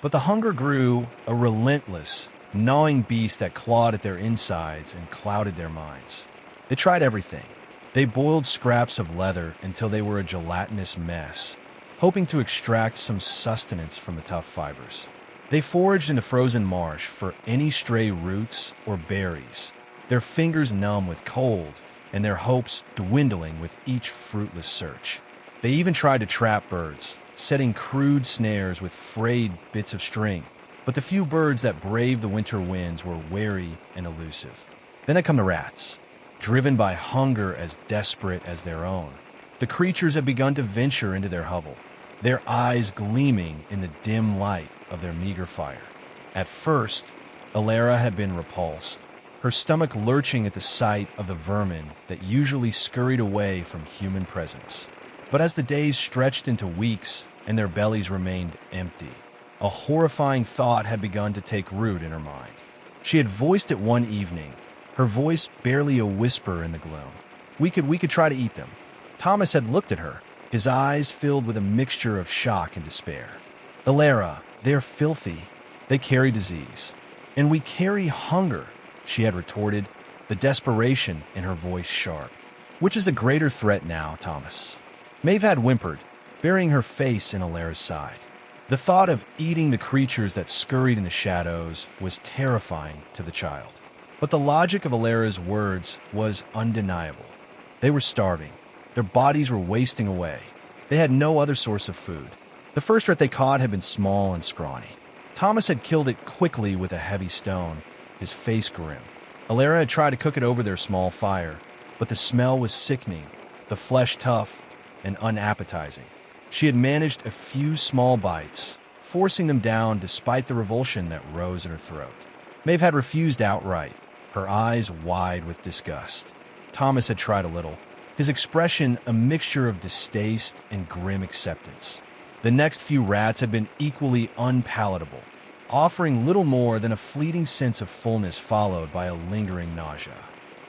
But the hunger grew, a relentless, gnawing beast that clawed at their insides and clouded their minds. They tried everything. They boiled scraps of leather until they were a gelatinous mess, hoping to extract some sustenance from the tough fibers. They foraged in the frozen marsh for any stray roots or berries, their fingers numb with cold and their hopes dwindling with each fruitless search. They even tried to trap birds, setting crude snares with frayed bits of string, but the few birds that braved the winter winds were wary and elusive. Then had come the rats, driven by hunger as desperate as their own. The creatures had begun to venture into their hovel, their eyes gleaming in the dim light of their meager fire. At first, Alera had been repulsed, her stomach lurching at the sight of the vermin that usually scurried away from human presence. But as the days stretched into weeks and their bellies remained empty, a horrifying thought had begun to take root in her mind. She had voiced it one evening, her voice barely a whisper in the gloom. We could try to eat them. Thomas had looked at her, his eyes filled with a mixture of shock and despair. Alera, they're filthy. They carry disease. And we carry hunger, she had retorted, the desperation in her voice sharp. Which is the greater threat now, Thomas? Maeve had whimpered, burying her face in Alera's side. The thought of eating the creatures that scurried in the shadows was terrifying to the child. But the logic of Alera's words was undeniable. They were starving. Their bodies were wasting away. They had no other source of food. The first rat they caught had been small and scrawny. Thomas had killed it quickly with a heavy stone, his face grim. Alara had tried to cook it over their small fire, but the smell was sickening, the flesh tough and unappetizing. She had managed a few small bites, forcing them down despite the revulsion that rose in her throat. Maeve had refused outright, her eyes wide with disgust. Thomas had tried a little, his expression a mixture of distaste and grim acceptance. The next few rats had been equally unpalatable, offering little more than a fleeting sense of fullness followed by a lingering nausea.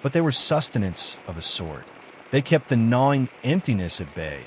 But they were sustenance of a sort. They kept the gnawing emptiness at bay,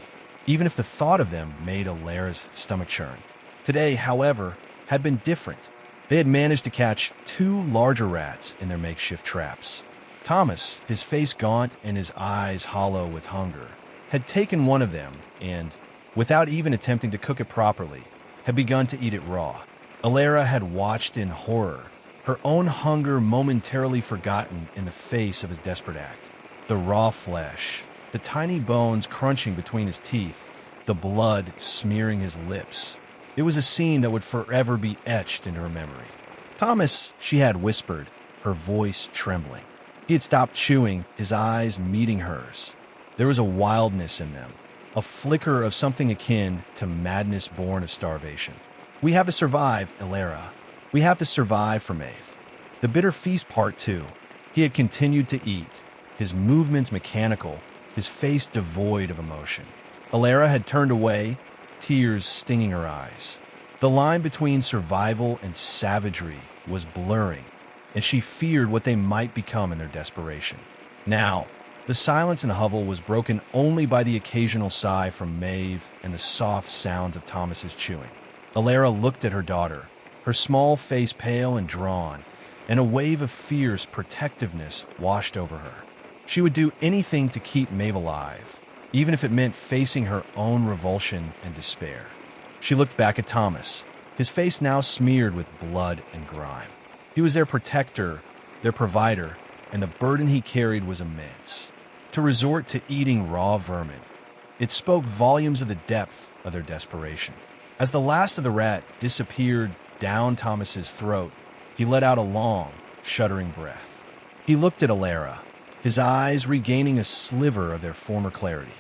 even if the thought of them made Alara's stomach churn. Today, however, had been different. They had managed to catch 2 larger rats in their makeshift traps. Thomas, his face gaunt and his eyes hollow with hunger, had taken one of them and, without even attempting to cook it properly, had begun to eat it raw. Alara had watched in horror, her own hunger momentarily forgotten in the face of his desperate act. The raw flesh, the tiny bones crunching between his teeth, the blood smearing his lips. It was a scene that would forever be etched into her memory. Thomas, she had whispered, her voice trembling. He had stopped chewing, his eyes meeting hers. There was a wildness in them, a flicker of something akin to madness born of starvation. We have to survive, Alara. We have to survive for Maeve. The bitter feast part 2. He had continued to eat, his movements mechanical, his face devoid of emotion. Alara had turned away, tears stinging her eyes. The line between survival and savagery was blurring, and she feared what they might become in their desperation. Now, the silence in the hovel was broken only by the occasional sigh from Maeve and the soft sounds of Thomas's chewing. Alara looked at her daughter, her small face pale and drawn, and a wave of fierce protectiveness washed over her. She would do anything to keep Maeve alive, even if it meant facing her own revulsion and despair. She looked back at Thomas, his face now smeared with blood and grime. He was their protector, their provider, and the burden he carried was immense. To resort to eating raw vermin, it spoke volumes of the depth of their desperation. As the last of the rat disappeared down Thomas's throat, he let out a long, shuddering breath. He looked at Alara, his eyes regaining a sliver of their former clarity.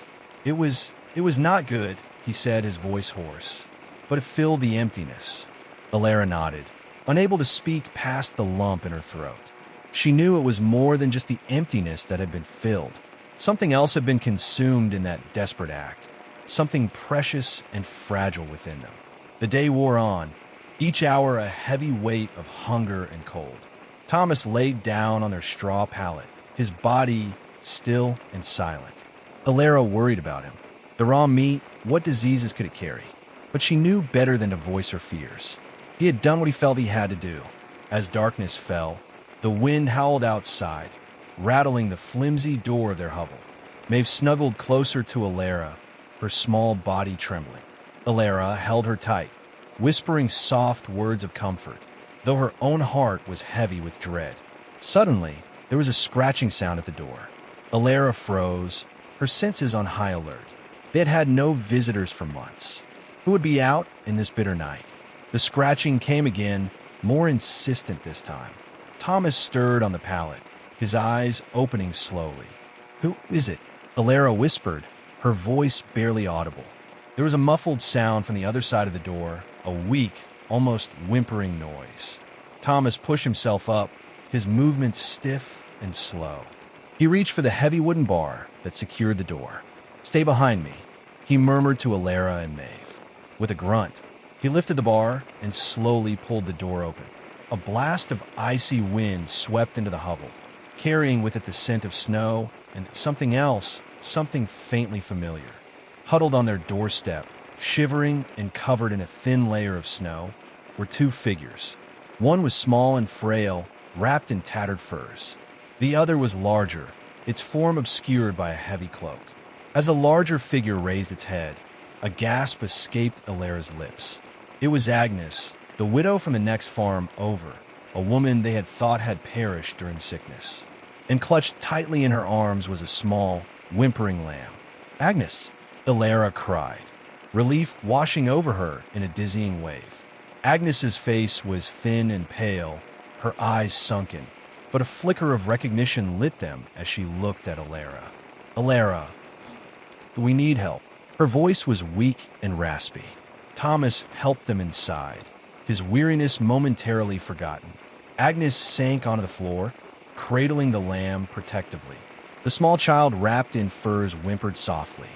It was not good, he said, his voice hoarse, but it filled the emptiness. Alara nodded, unable to speak past the lump in her throat. She knew it was more than just the emptiness that had been filled. Something else had been consumed in that desperate act, something precious and fragile within them. The day wore on, each hour a heavy weight of hunger and cold. Thomas laid down on their straw pallet, his body still and silent. Alara worried about him. The raw meat, what diseases could it carry? But she knew better than to voice her fears. He had done what he felt he had to do. As darkness fell, the wind howled outside, rattling the flimsy door of their hovel. Maeve snuggled closer to Alara, her small body trembling. Alara held her tight, whispering soft words of comfort, though her own heart was heavy with dread. Suddenly, there was a scratching sound at the door. Alara froze, her senses on high alert. They had had no visitors for months. Who would be out in this bitter night? The scratching came again, more insistent this time. Thomas stirred on the pallet, his eyes opening slowly. "Who is it?" Alara whispered, her voice barely audible. There was a muffled sound from the other side of the door, a weak, almost whimpering noise. Thomas pushed himself up, his movements stiff and slow. He reached for the heavy wooden bar that secured the door. "Stay behind me," he murmured to Alara and Maeve. With a grunt, he lifted the bar and slowly pulled the door open. A blast of icy wind swept into the hovel, carrying with it the scent of snow and something else, something faintly familiar. Huddled on their doorstep, shivering and covered in a thin layer of snow, were 2 figures. One was small and frail, wrapped in tattered furs. The other was larger, its form obscured by a heavy cloak. As the larger figure raised its head, a gasp escaped Alara's lips. It was Agnes, the widow from the next farm over, a woman they had thought had perished during sickness. And clutched tightly in her arms was a small, whimpering lamb. "Agnes!" Alara cried, relief washing over her in a dizzying wave. Agnes's face was thin and pale, her eyes sunken, but a flicker of recognition lit them as she looked at Alara. Alara, we need help. Her voice was weak and raspy. Thomas helped them inside, his weariness momentarily forgotten. Agnes sank onto the floor, cradling the lamb protectively. The small child wrapped in furs whimpered softly.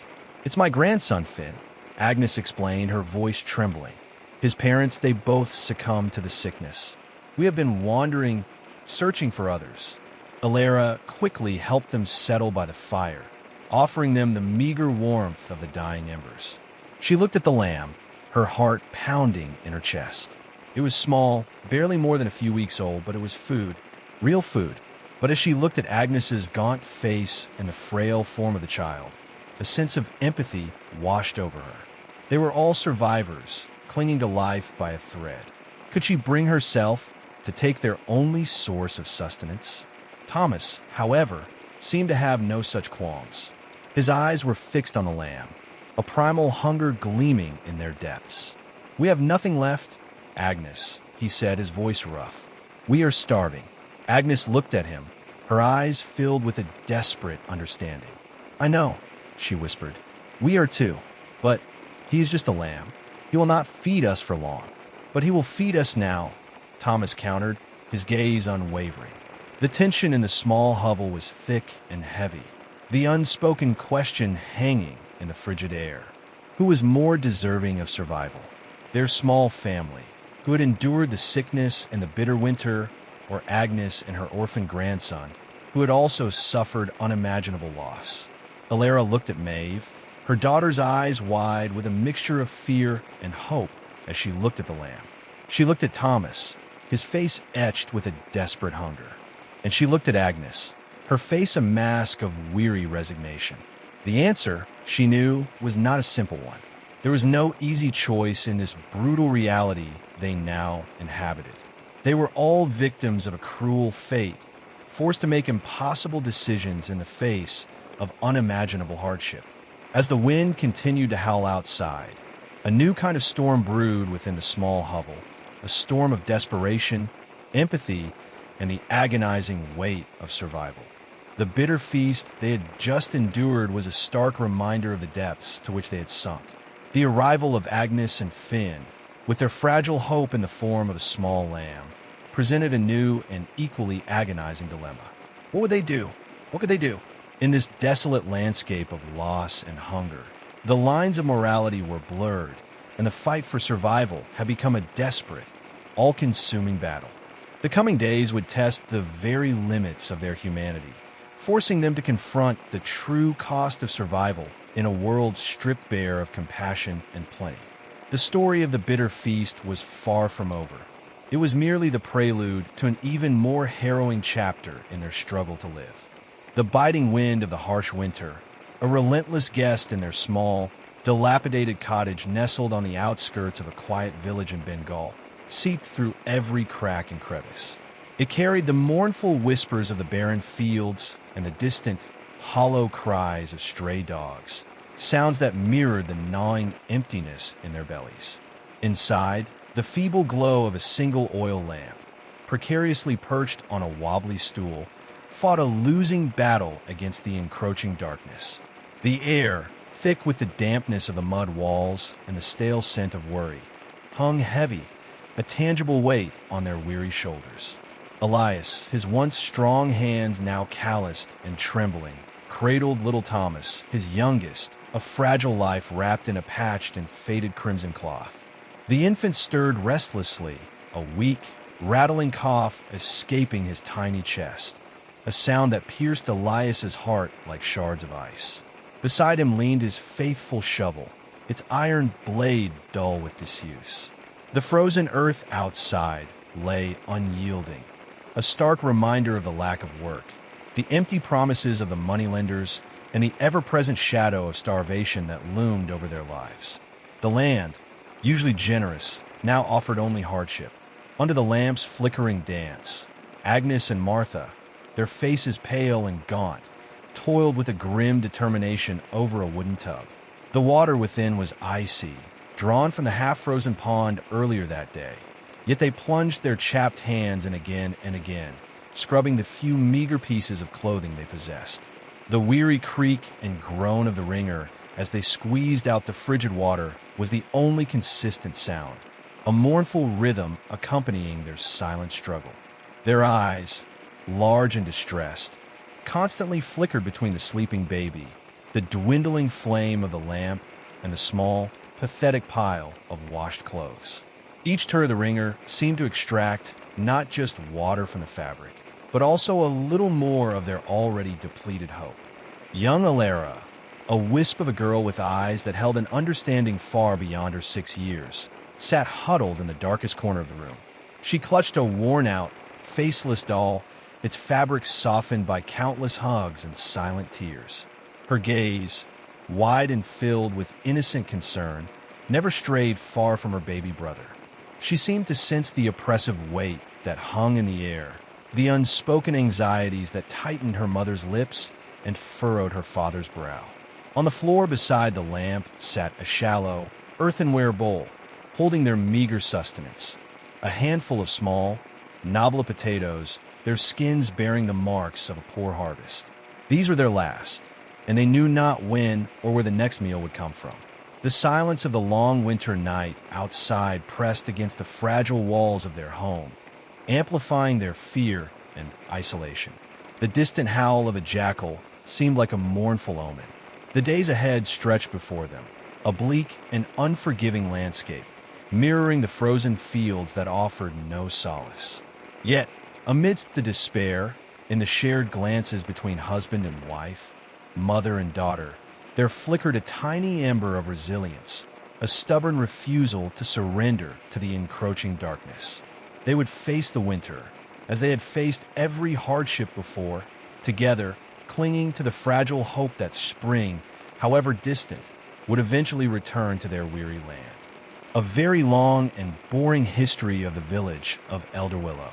"It's my grandson, Finn," Agnes explained, her voice trembling. "His parents, they both succumbed to the sickness. We have been wandering, searching for others." Alara quickly helped them settle by the fire, offering them the meager warmth of the dying embers. She looked at the lamb, her heart pounding in her chest. It was small, barely more than a few weeks old, but it was food, real food. But as she looked at Agnes's gaunt face and the frail form of the child, a sense of empathy washed over her. They were all survivors, clinging to life by a thread. Could she bring herself to take their only source of sustenance? Thomas, however, seemed to have no such qualms. His eyes were fixed on the lamb, a primal hunger gleaming in their depths. "We have nothing left, Agnes," he said, his voice rough. "We are starving." Agnes looked at him, her eyes filled with a desperate understanding. "I know," she whispered. "We are too. But he is just a lamb. He will not feed us for long. But he will feed us now," Thomas countered, his gaze unwavering. The tension in the small hovel was thick and heavy, the unspoken question hanging in the frigid air. Who was more deserving of survival? Their small family, who had endured the sickness and the bitter winter, or Agnes and her orphan grandson, who had also suffered unimaginable loss? Alara looked at Maeve, her daughter's eyes wide with a mixture of fear and hope as she looked at the lamb. She looked at Thomas, his face etched with a desperate hunger. And she looked at Agnes, her face a mask of weary resignation. The answer, she knew, was not a simple one. There was no easy choice in this brutal reality they now inhabited. They were all victims of a cruel fate, forced to make impossible decisions in the face of unimaginable hardship. As the wind continued to howl outside, a new kind of storm brewed within the small hovel, a storm of desperation, empathy, and the agonizing weight of survival. The bitter feast they had just endured was a stark reminder of the depths to which they had sunk. The arrival of Agnes and Finn, with their fragile hope in the form of a small lamb, presented a new and equally agonizing dilemma. What would they do? What could they do? In this desolate landscape of loss and hunger, the lines of morality were blurred, and the fight for survival had become a desperate, all-consuming battle. The coming days would test the very limits of their humanity, forcing them to confront the true cost of survival in a world stripped bare of compassion and plenty. The story of the bitter feast was far from over. It was merely the prelude to an even more harrowing chapter in their struggle to live. The biting wind of the harsh winter, a relentless guest in their small, dilapidated cottage nestled on the outskirts of a quiet village in Bengal, seeped through every crack and crevice. It carried the mournful whispers of the barren fields and the distant, hollow cries of stray dogs, sounds that mirrored the gnawing emptiness in their bellies. Inside, the feeble glow of a single oil lamp, precariously perched on a wobbly stool, fought a losing battle against the encroaching darkness. The air, thick with the dampness of the mud walls and the stale scent of worry, hung heavy, a tangible weight on their weary shoulders. Elias, his once strong hands now calloused and trembling, cradled little Thomas, his youngest, a fragile life wrapped in a patched and faded crimson cloth. The infant stirred restlessly, a weak, rattling cough escaping his tiny chest, a sound that pierced Elias's heart like shards of ice. Beside him leaned his faithful shovel, its iron blade dull with disuse. The frozen earth outside lay unyielding, a stark reminder of the lack of work, the empty promises of the moneylenders, and the ever-present shadow of starvation that loomed over their lives. The land, usually generous, now offered only hardship. Under the lamp's flickering dance, Agnes and Martha, their faces pale and gaunt, toiled with a grim determination over a wooden tub. The water within was icy, drawn from the half-frozen pond earlier that day. Yet they plunged their chapped hands in again and again, scrubbing the few meager pieces of clothing they possessed. The weary creak and groan of the wringer as they squeezed out the frigid water was the only consistent sound, a mournful rhythm accompanying their silent struggle. Their eyes, large and distressed, constantly flickered between the sleeping baby, the dwindling flame of the lamp, and the small, pathetic pile of washed clothes. Each turn of the wringer seemed to extract not just water from the fabric, but also a little more of their already depleted hope. Young Alara, a wisp of a girl with eyes that held an understanding far beyond her 6 years, sat huddled in the darkest corner of the room. She clutched a worn-out, faceless doll, its fabric softened by countless hugs and silent tears. Her gaze, wide and filled with innocent concern, never strayed far from her baby brother. She seemed to sense the oppressive weight that hung in the air, the unspoken anxieties that tightened her mother's lips and furrowed her father's brow. On the floor beside the lamp sat a shallow, earthenware bowl, holding their meager sustenance. A handful of small, nobble potatoes, their skins bearing the marks of a poor harvest. These were their last, and they knew not when or where the next meal would come from. The silence of the long winter night outside pressed against the fragile walls of their home, amplifying their fear and isolation. The distant howl of a jackal seemed like a mournful omen. The days ahead stretched before them, a bleak and unforgiving landscape, mirroring the frozen fields that offered no solace. Yet, amidst the despair, in the shared glances between husband and wife, mother and daughter, there flickered a tiny ember of resilience, a stubborn refusal to surrender to the encroaching darkness. They would face the winter, as they had faced every hardship before, together, clinging to the fragile hope that spring, however distant, would eventually return to their weary land. A very long and boring history of the village of Elderwillow.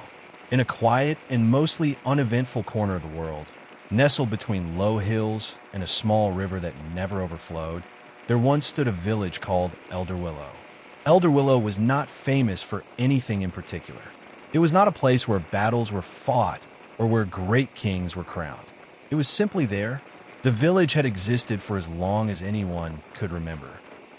In a quiet and mostly uneventful corner of the world, nestled between low hills and a small river that never overflowed, there once stood a village called Elderwillow. Elderwillow was not famous for anything in particular. It was not a place where battles were fought or where great kings were crowned. It was simply there. The village had existed for as long as anyone could remember.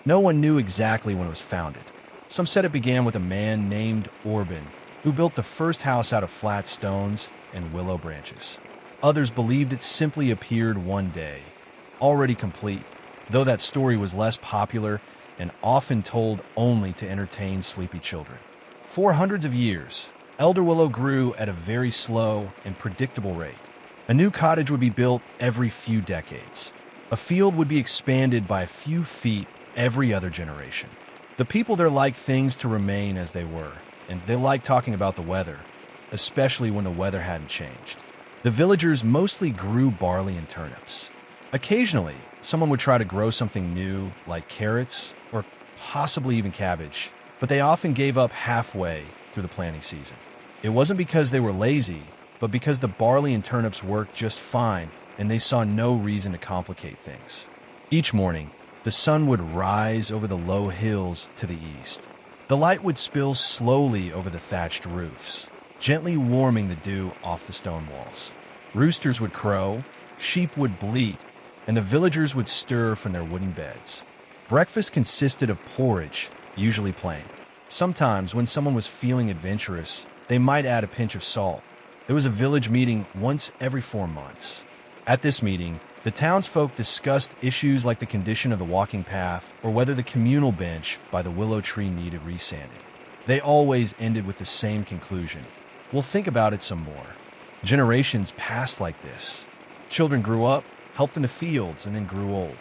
No one knew exactly when it was founded. Some said it began with a man named Orban, who built the first house out of flat stones and willow branches. Others believed it simply appeared one day, already complete, though that story was less popular and often told only to entertain sleepy children. For hundreds of years, Elderwillow grew at a very slow and predictable rate. A new cottage would be built every few decades. A field would be expanded by a few feet every other generation. The people there liked things to remain as they were, and they liked talking about the weather, especially when the weather hadn't changed. The villagers mostly grew barley and turnips. Occasionally, someone would try to grow something new, like carrots or possibly even cabbage, but they often gave up halfway through the planting season. It wasn't because they were lazy, but because the barley and turnips worked just fine and they saw no reason to complicate things. Each morning, the sun would rise over the low hills to the east. The light would spill slowly over the thatched roofs, gently warming the dew off the stone walls. Roosters would crow, sheep would bleat, and the villagers would stir from their wooden beds. Breakfast consisted of porridge, usually plain. Sometimes, when someone was feeling adventurous, they might add a pinch of salt. There was a village meeting once every 4 months. At this meeting, the townsfolk discussed issues like the condition of the walking path or whether the communal bench by the willow tree needed resanding. They always ended with the same conclusion: we'll think about it some more. Generations passed like this. Children grew up, helped in the fields, and then grew old.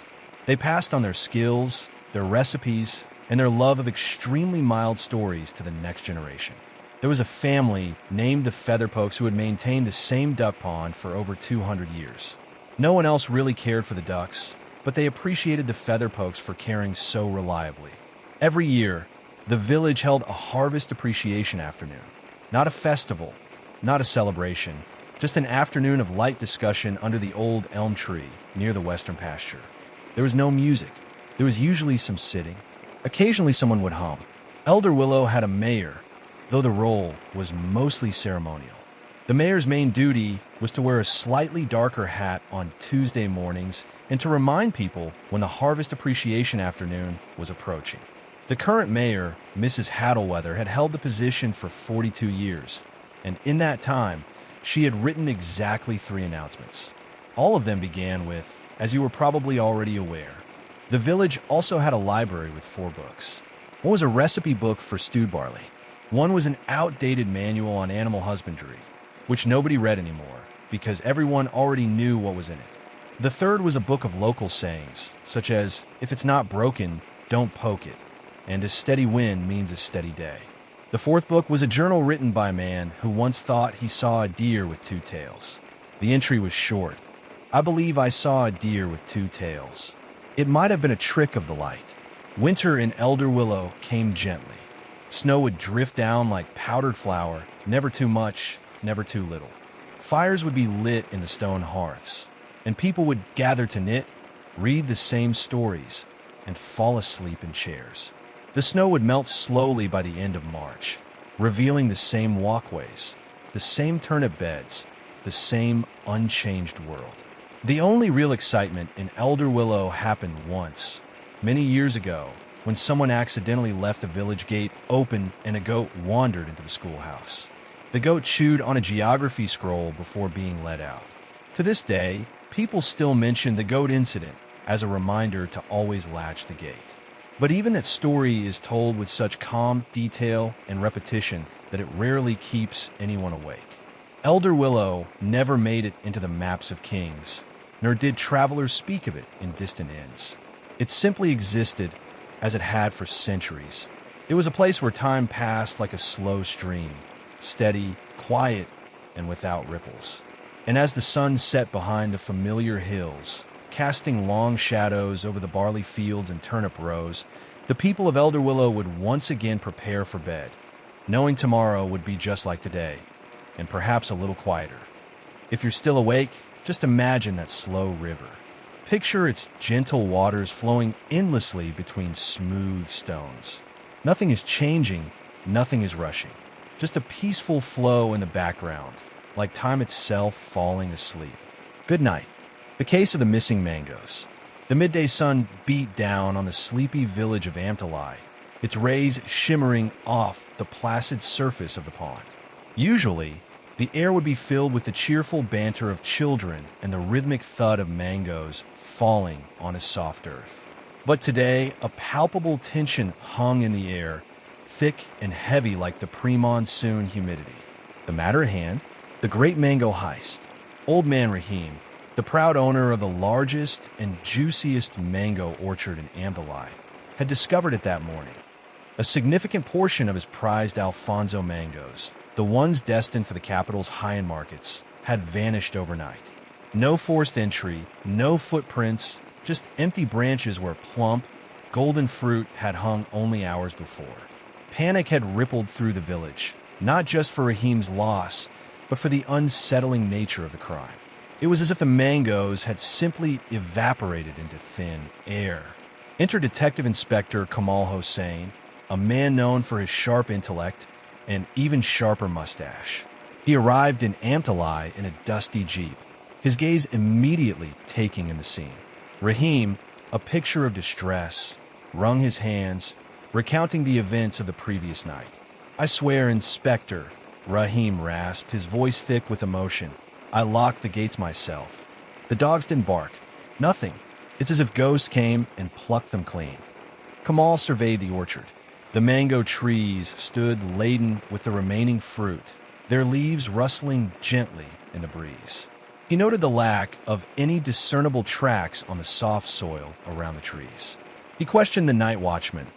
They passed on their skills, their recipes, and their love of extremely mild stories to the next generation. There was a family named the Featherpokes who had maintained the same duck pond for over 200 years. No one else really cared for the ducks, but they appreciated the Featherpokes for caring so reliably. Every year, the village held a harvest appreciation afternoon. Not a festival, not a celebration, just an afternoon of light discussion under the old elm tree near the western pasture. There was no music. There was usually some sitting, Occasionally someone would hum. Elder Willow had a mayor, though the role was mostly ceremonial. The mayor's main duty was to wear a slightly darker hat on Tuesday mornings and to remind people when the harvest appreciation afternoon was approaching. The current mayor, Mrs. Haddleweather, had held the position for 42 years, and in that time, she had written exactly 3 announcements. All of them began with, as you were probably already aware. The village also had a library with 4 books. One was a recipe book for stewed barley. One was an outdated manual on animal husbandry, which nobody read anymore because everyone already knew what was in it. The third was a book of local sayings, such as, if it's not broken, don't poke it, and a steady wind means a steady day. The fourth book was a journal written by a man who once thought he saw a deer with 2 tails. The entry was short. I believe I saw a deer with 2 tails. It might have been a trick of the light. Winter in Elder Willow came gently. Snow would drift down like powdered flour, never too much, never too little. Fires would be lit in the stone hearths, and people would gather to knit, read the same stories, and fall asleep in chairs. The snow would melt slowly by the end of March, revealing the same walkways, the same turnip beds, the same unchanged world. The only real excitement in Elder Willow happened once, many years ago, when someone accidentally left the village gate open and a goat wandered into the schoolhouse. The goat chewed on a geography scroll before being let out. To this day, people still mention the goat incident as a reminder to always latch the gate. But even that story is told with such calm detail and repetition that it rarely keeps anyone awake. Elder Willow never made it into the maps of kings, nor did travelers speak of it in distant inns. It simply existed as it had for centuries. It was a place where time passed like a slow stream, steady, quiet, and without ripples. And as the sun set behind the familiar hills, casting long shadows over the barley fields and turnip rows, the people of Elder Willow would once again prepare for bed, knowing tomorrow would be just like today, and perhaps a little quieter. If you're still awake, just imagine that slow river. Picture its gentle waters flowing endlessly between smooth stones. Nothing is changing, nothing is rushing. Just a peaceful flow in the background, like time itself falling asleep. Good night. The case of the missing mangoes. The midday sun beat down on the sleepy village of Amtalai, its rays shimmering off the placid surface of the pond. Usually, the air would be filled with the cheerful banter of children and the rhythmic thud of mangoes falling on a soft earth. But today, a palpable tension hung in the air, thick and heavy like the pre-monsoon humidity. The matter at hand, the great mango heist. Old man Rahim, the proud owner of the largest and juiciest mango orchard in Amtalai, had discovered it that morning. A significant portion of his prized Alfonso mangoes, the ones destined for the capital's high-end markets, had vanished overnight. No forced entry, no footprints, just empty branches where plump, golden fruit had hung only hours before. Panic had rippled through the village, not just for Rahim's loss, but for the unsettling nature of the crime. It was as if the mangoes had simply evaporated into thin air. Enter Detective Inspector Kamal Hossein, a man known for his sharp intellect and even sharper mustache. He arrived in Amtalai in a dusty jeep, his gaze immediately taking in the scene. Rahim, a picture of distress, wrung his hands, recounting the events of the previous night. "I swear, Inspector," Rahim rasped, his voice thick with emotion. "I locked the gates myself. The dogs didn't bark. Nothing. It's as if ghosts came and plucked them clean." Kamal surveyed the orchard. The mango trees stood laden with the remaining fruit, their leaves rustling gently in the breeze. He noted the lack of any discernible tracks on the soft soil around the trees. He questioned the night watchman,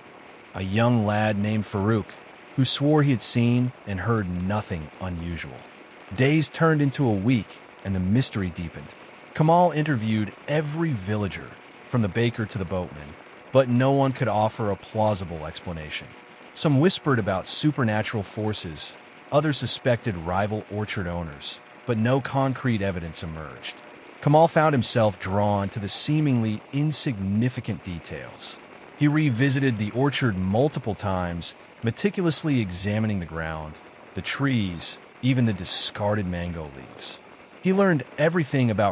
a young lad named Farouk, who swore he had seen and heard nothing unusual. Days turned into a week, and the mystery deepened. Kamal interviewed every villager, from the baker to the boatman, but no one could offer a plausible explanation. Some whispered about supernatural forces, others suspected rival orchard owners, but no concrete evidence emerged. Kamal found himself drawn to the seemingly insignificant details. He revisited the orchard multiple times, meticulously examining the ground, the trees, even the discarded mango leaves. He learned everything about